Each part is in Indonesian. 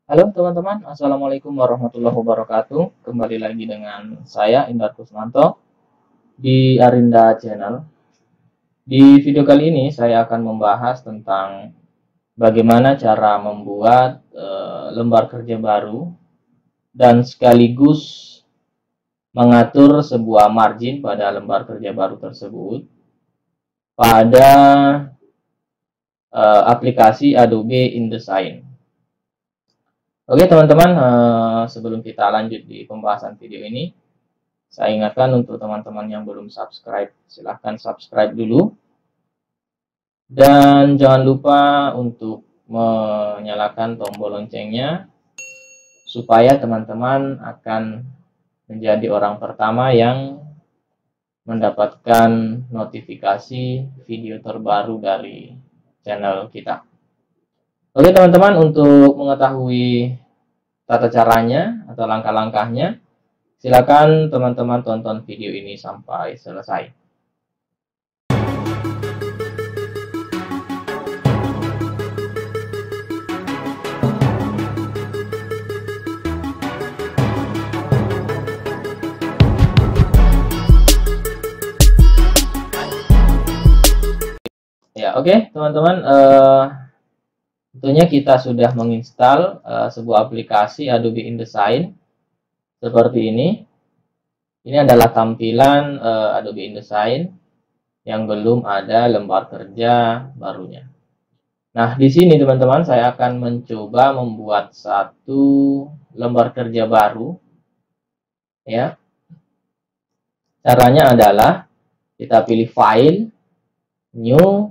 Halo teman-teman, Assalamualaikum warahmatullahi wabarakatuh. Kembali lagi dengan saya Indar Kusmanto di Arinda Channel. Di video kali ini saya akan membahas tentang bagaimana cara membuat lembar kerja baru dan sekaligus mengatur sebuah margin pada lembar kerja baru tersebut pada aplikasi Adobe InDesign. Oke teman-teman, sebelum kita lanjut di pembahasan video ini, saya ingatkan untuk teman-teman yang belum subscribe, silahkan subscribe dulu. Dan jangan lupa untuk menyalakan tombol loncengnya, supaya teman-teman akan menjadi orang pertama yang mendapatkan notifikasi video terbaru dari channel kita. Oke teman-teman, untuk mengetahui tata caranya atau langkah-langkahnya, silakan teman-teman tonton video ini sampai selesai. Ya, oke teman-teman, tentunya kita sudah menginstal sebuah aplikasi Adobe InDesign seperti ini. Ini adalah tampilan Adobe InDesign yang belum ada lembar kerja barunya. Nah, di sini teman-teman saya akan mencoba membuat satu lembar kerja baru. Ya, caranya adalah kita pilih File, New,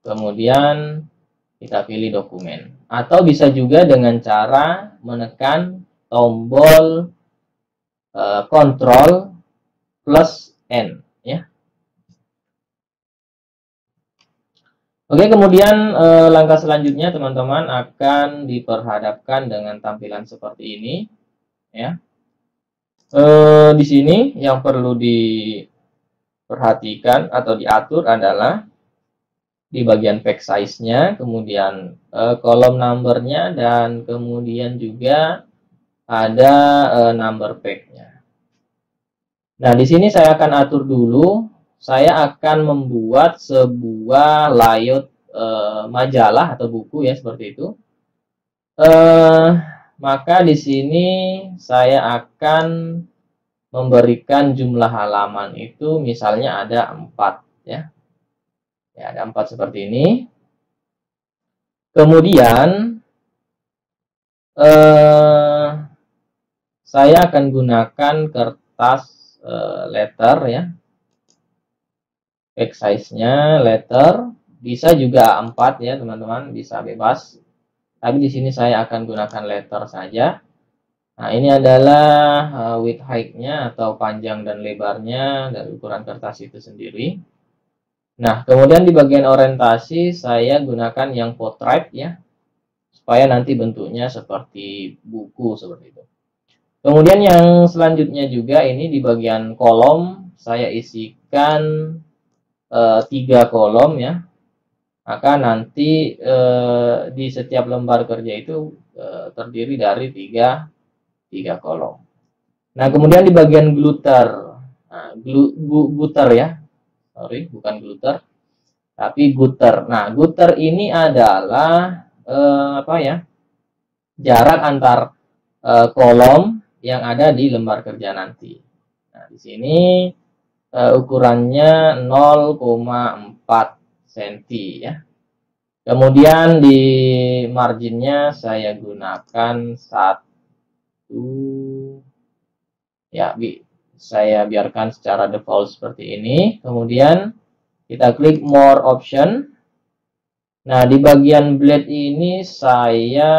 kemudian kita pilih dokumen. Atau bisa juga dengan cara menekan tombol Ctrl plus N. Ya. Oke, kemudian langkah selanjutnya teman-teman akan diperhadapkan dengan tampilan seperti ini. Ya. Di sini yang perlu diperhatikan atau diatur adalah di bagian page size-nya, kemudian kolom number-nya, dan kemudian juga ada number page-nya. Nah, di sini saya akan atur dulu. Saya akan membuat sebuah layout majalah atau buku ya, seperti itu. Maka di sini saya akan memberikan jumlah halaman itu misalnya ada 4 ya. Ya, ada 4 seperti ini. Kemudian saya akan gunakan kertas letter ya. Page size-nya letter, bisa juga 4 ya teman-teman, bisa bebas. Tapi di sini saya akan gunakan letter saja. Nah, ini adalah width height-nya atau panjang dan lebarnya dari ukuran kertas itu sendiri. Nah, kemudian di bagian orientasi saya gunakan yang portrait ya, supaya nanti bentuknya seperti buku seperti itu. Kemudian yang selanjutnya juga ini di bagian kolom saya isikan 3 kolom ya. Maka nanti di setiap lembar kerja itu terdiri dari 3 kolom. Nah, kemudian di bagian gutter, nah, gutter ya, sorry, bukan glutter, tapi gutter. Nah, gutter ini adalah apa ya, jarak antar kolom yang ada di lembar kerja nanti. Nah, di sini ukurannya 0,4 cm ya. Kemudian di marginnya saya gunakan 1 ya, saya biarkan secara default seperti ini. Kemudian kita klik more option. Nah, di bagian blade ini saya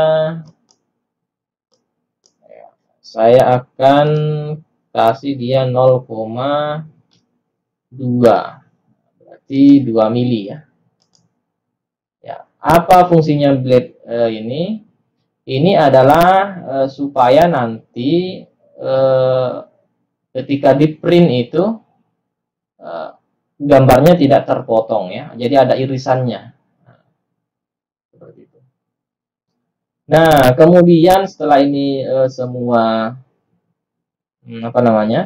akan kasih dia 0,2, berarti 2 mili ya. Ya, apa fungsinya blade ini? Ini adalah supaya nanti ketika di print itu gambarnya tidak terpotong ya, jadi ada irisannya. Nah, seperti itu. Nah, kemudian setelah ini semua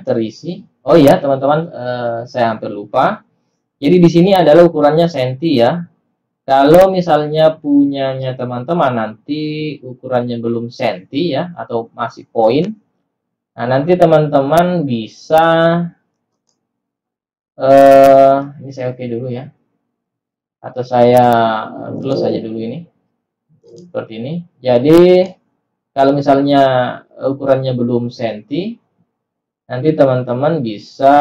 terisi. Oh iya, teman-teman, saya hampir lupa. Jadi di sini adalah ukurannya senti ya. Kalau misalnya punyanya teman-teman nanti ukurannya belum senti ya, atau masih poin, nah nanti teman-teman bisa ini saya oke dulu ya, atau saya close saja dulu ini seperti ini. Jadi kalau misalnya ukurannya belum senti, nanti teman-teman bisa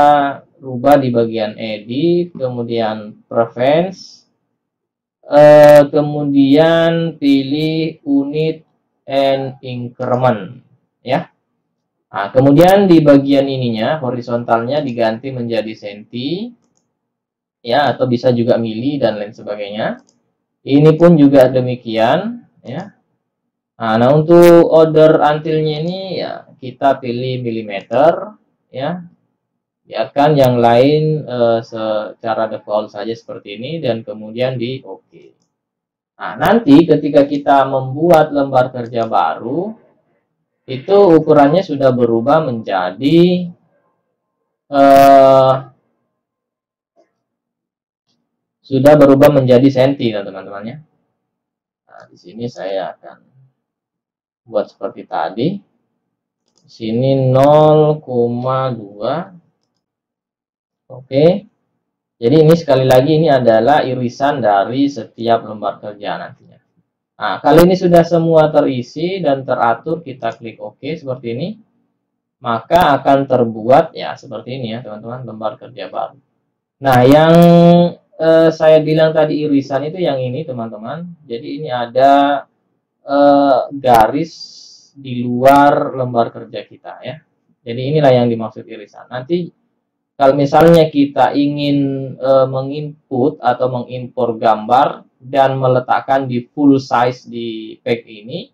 rubah di bagian edit, kemudian preference, kemudian pilih unit and increment ya. Nah, kemudian di bagian ininya horizontalnya diganti menjadi senti ya, atau bisa juga mili dan lain sebagainya. Ini pun juga demikian ya. Nah, untuk order untilnya ini ya kita pilih milimeter ya. Biarkan yang lain secara default saja seperti ini dan kemudian di oke. Nah, nanti ketika kita membuat lembar kerja baru, itu ukurannya sudah berubah menjadi senti, teman-teman ya. Nah, di sini saya akan buat seperti tadi. Di sini 0,2. Oke. Jadi ini sekali lagi ini adalah irisan dari setiap lembar kerja nantinya. Nah, kalau ini sudah semua terisi dan teratur, kita klik OK seperti ini. Maka akan terbuat ya seperti ini ya teman-teman, lembar kerja baru. Nah, yang saya bilang tadi irisan itu yang ini teman-teman. Jadi ini ada garis di luar lembar kerja kita ya. Jadi inilah yang dimaksud irisan. Nanti kalau misalnya kita ingin menginput atau mengimpor gambar dan meletakkan di full size di pack ini,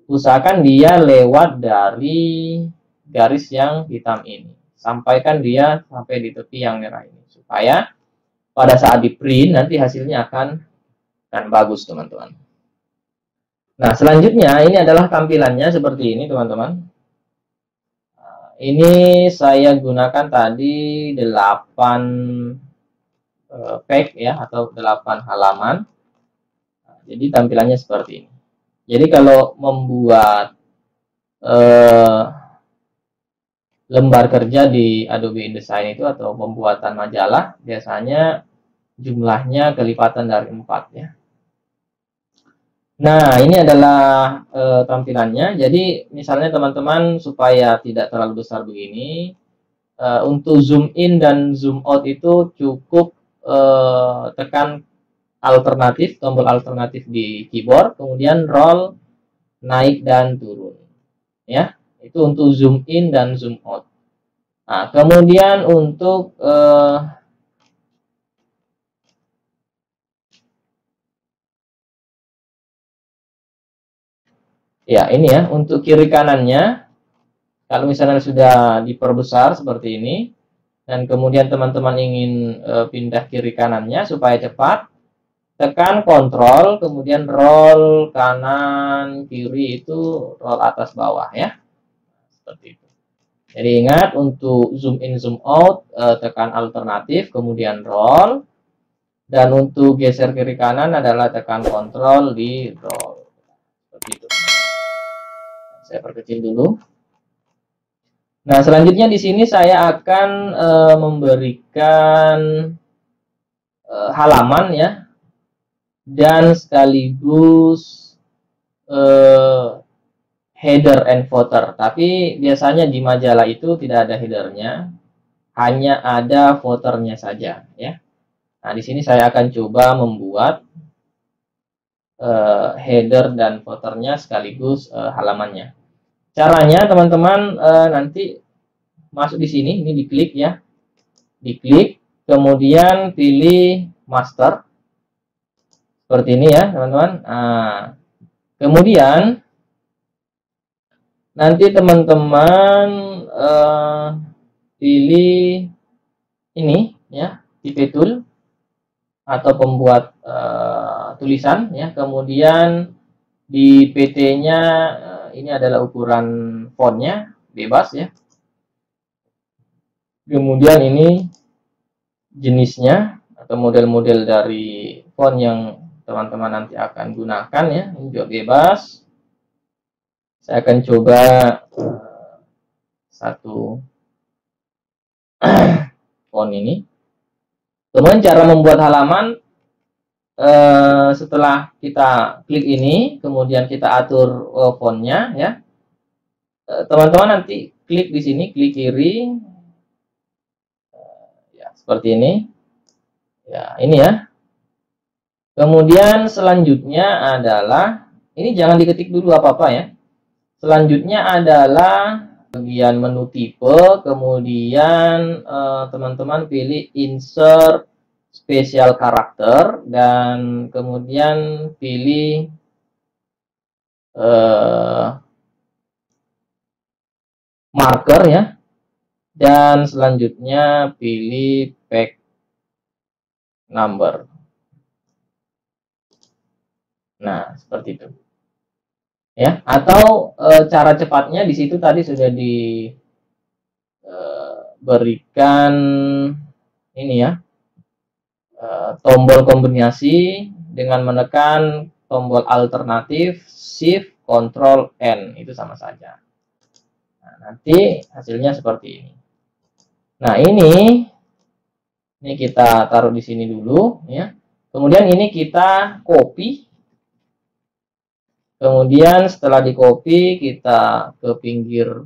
usahakan dia lewat dari garis yang hitam ini. Sampaikan dia sampai di tepi yang merah ini, supaya pada saat di print nanti hasilnya akan bagus teman-teman. Nah, selanjutnya ini adalah tampilannya seperti ini teman-teman. Ini saya gunakan tadi 8 page ya, atau 8 halaman. Jadi tampilannya seperti ini. Jadi kalau membuat lembar kerja di Adobe InDesign itu atau pembuatan majalah, biasanya jumlahnya kelipatan dari 4 ya. Nah, ini adalah tampilannya. Jadi misalnya teman-teman supaya tidak terlalu besar begini, untuk zoom in dan zoom out itu cukup tekan alternatif, tombol alternatif di keyboard, kemudian roll naik dan turun. Ya, itu untuk zoom in dan zoom out. Nah, kemudian untuk ya ini ya, untuk kiri kanannya, kalau misalnya sudah diperbesar seperti ini, dan kemudian teman-teman ingin pindah kiri kanannya supaya cepat, tekan kontrol, kemudian roll kanan, kiri itu roll atas bawah ya. Seperti itu. Jadi ingat untuk zoom in, zoom out, tekan alternatif, kemudian roll. Dan untuk geser kiri kanan adalah tekan kontrol di roll. Seperti itu. Saya perkecil dulu. Nah, selanjutnya di sini saya akan memberikan halaman ya, dan sekaligus header and footer. Tapi biasanya di majalah itu tidak ada headernya, hanya ada footernya saja ya. Nah, di sini saya akan coba membuat header dan footernya sekaligus halamannya. Caranya teman-teman nanti masuk di sini, ini diklik ya, diklik, kemudian pilih master seperti ini ya teman-teman. Nah, kemudian nanti teman-teman pilih ini ya, tipe tool atau pembuat tulisan ya, kemudian Di PT-nya ini adalah ukuran fontnya bebas ya. Kemudian ini jenisnya atau model-model dari font yang teman-teman nanti akan gunakan ya, ini juga bebas. Saya akan coba satu font ini. Kemudian cara membuat halaman, setelah kita klik ini, kemudian kita atur fontnya ya. Teman-teman nanti klik di sini, klik kiri, ya seperti ini. Ya ini ya. Kemudian selanjutnya adalah, ini jangan diketik dulu apa-apa ya. Selanjutnya adalah bagian menu tipe, kemudian teman-teman pilih insert spesial karakter, dan kemudian pilih marker ya, dan selanjutnya pilih page number. Nah, seperti itu. Ya, atau cara cepatnya di situ tadi sudah diberikan ini ya, tombol kombinasi dengan menekan tombol alternatif Shift Ctrl N, itu sama saja. Nah, nanti hasilnya seperti ini. Nah, ini kita taruh di sini dulu ya. Kemudian ini kita copy. Kemudian setelah di copy, kita ke pinggir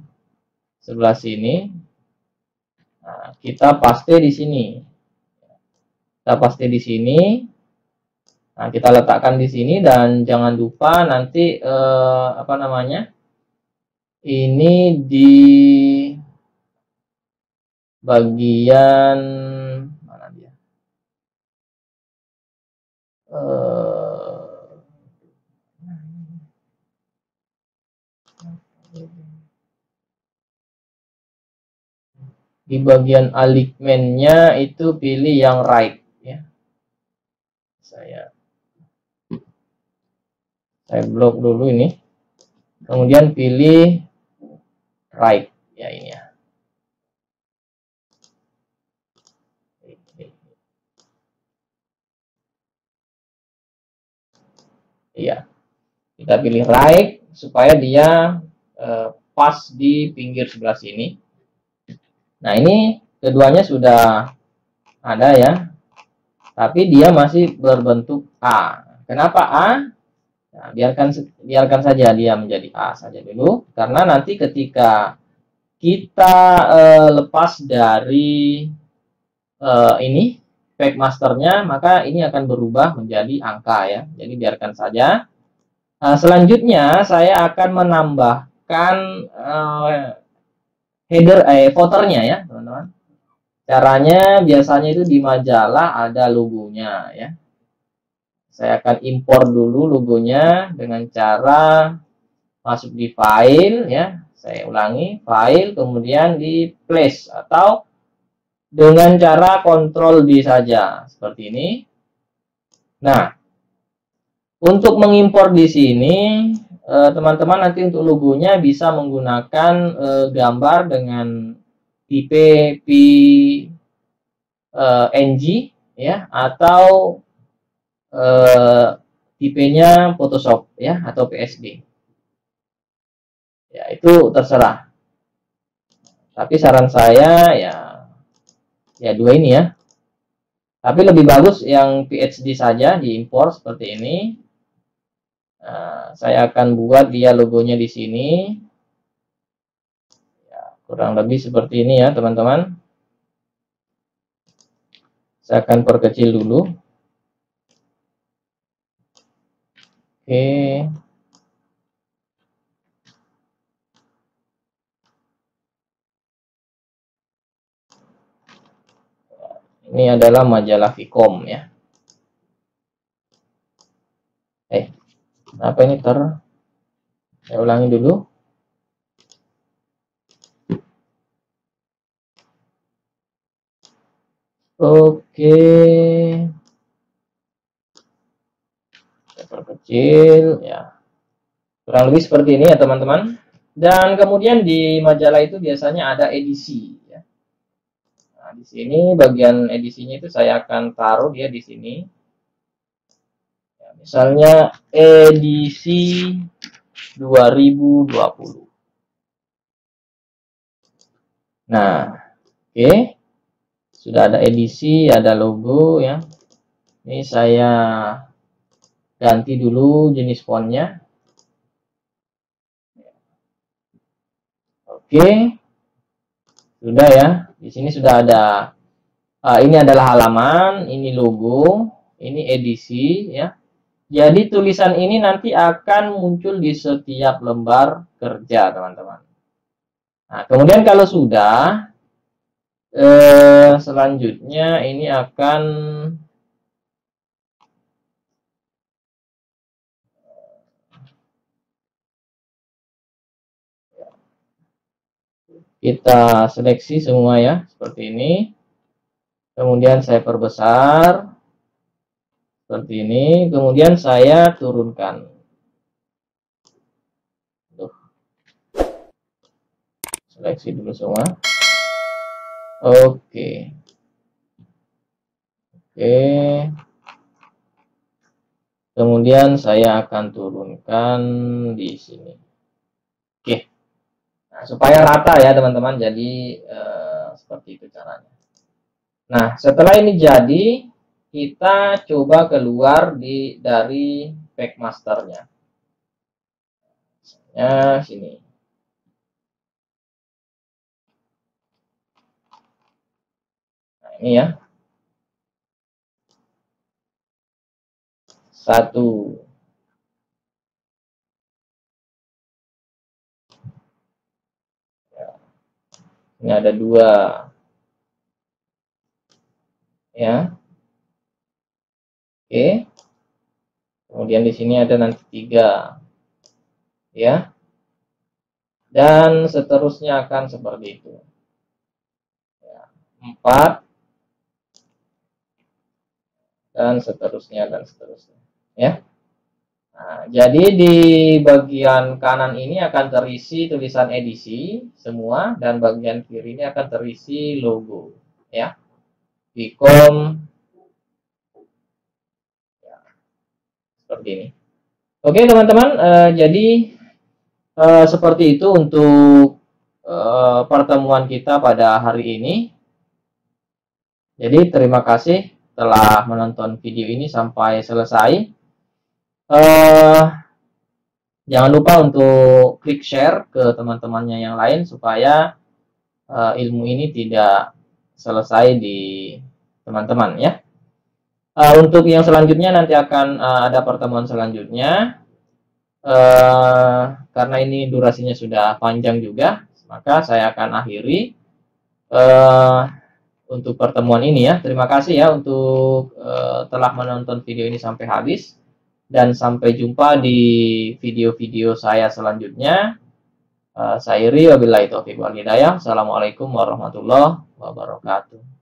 sebelah sini. Nah, kita paste di sini. Kita paste di sini. Nah, kita letakkan di sini, dan jangan lupa nanti apa namanya? Ini di bagian mana dia? Di bagian alignment-nya itu pilih yang right ya. Saya blok dulu ini. Kemudian pilih right ya, ini ya. Iya. Kita pilih right supaya dia pas di pinggir sebelah sini. Nah, ini keduanya sudah ada ya. Tapi dia masih berbentuk A. Kenapa A? Nah, biarkan saja dia menjadi A saja dulu, karena nanti ketika kita lepas dari ini page masternya, maka ini akan berubah menjadi angka ya. Jadi biarkan saja. Selanjutnya saya akan menambahkan header footernya ya, teman-teman. Caranya biasanya itu di majalah ada logonya ya. Saya akan impor dulu logonya dengan cara masuk di file ya. Saya ulangi, file, kemudian di place, atau dengan cara Ctrl D saja seperti ini. Nah, untuk mengimpor di sini, teman-teman nanti untuk logonya bisa menggunakan gambar dengan tipe PNG ya, atau tipenya Photoshop ya, atau PSD. Ya, itu terserah. Tapi saran saya ya dua ini ya. Tapi lebih bagus yang PHD saja diimpor seperti ini. Nah, saya akan buat dia logonya di sini. Ya, kurang lebih seperti ini ya, teman-teman. Saya akan perkecil dulu. Oke. Ini adalah majalah Vicom ya. Apa ini saya ulangi dulu. Oke. Saya perkecil ya. Kurang lebih seperti ini ya teman-teman. Dan kemudian di majalah itu biasanya ada edisi ya. Nah, di sini bagian edisinya itu saya akan taruh dia di sini. Ya, misalnya edisi 2020. Nah, oke. Sudah ada edisi, ada logo ya. Ini saya ganti dulu jenis fontnya. Oke. Sudah ya. Di sini sudah ada. Ini adalah halaman, ini logo, ini edisi ya. Jadi tulisan ini nanti akan muncul di setiap lembar kerja, teman-teman. Nah, kemudian kalau sudah, selanjutnya ini akan kita seleksi semua ya, seperti ini. Kemudian saya perbesar, seperti ini. Kemudian saya turunkan. Seleksi dulu semua. Oke. Oke. Kemudian saya akan turunkan di sini. Oke. Nah, supaya rata ya teman-teman. Jadi seperti itu caranya. Nah, setelah ini jadi, kita coba keluar dari Packmaster-nya. Misalnya sini. Nah, ini ya. 1. Ini ada 2. Ya. Oke. Kemudian di sini ada nanti 3. Ya. Dan seterusnya akan seperti itu. Ya. 4. Dan seterusnya dan seterusnya. Ya. Nah, jadi di bagian kanan ini akan terisi tulisan edisi semua, dan bagian kiri ini akan terisi logo ya. Vcom ya, seperti ini. Oke teman-teman, jadi seperti itu untuk pertemuan kita pada hari ini. Jadi terima kasih telah menonton video ini sampai selesai. Jangan lupa untuk klik share ke teman-temannya yang lain supaya ilmu ini tidak selesai di teman-teman ya. Untuk yang selanjutnya nanti akan ada pertemuan selanjutnya. Karena ini durasinya sudah panjang juga, maka saya akan akhiri untuk pertemuan ini ya. Terima kasih ya untuk telah menonton video ini sampai habis, dan sampai jumpa di video-video saya selanjutnya. Saya Iri, wabillahi taufiq wal hidayah. Assalamualaikum warahmatullahi wabarakatuh.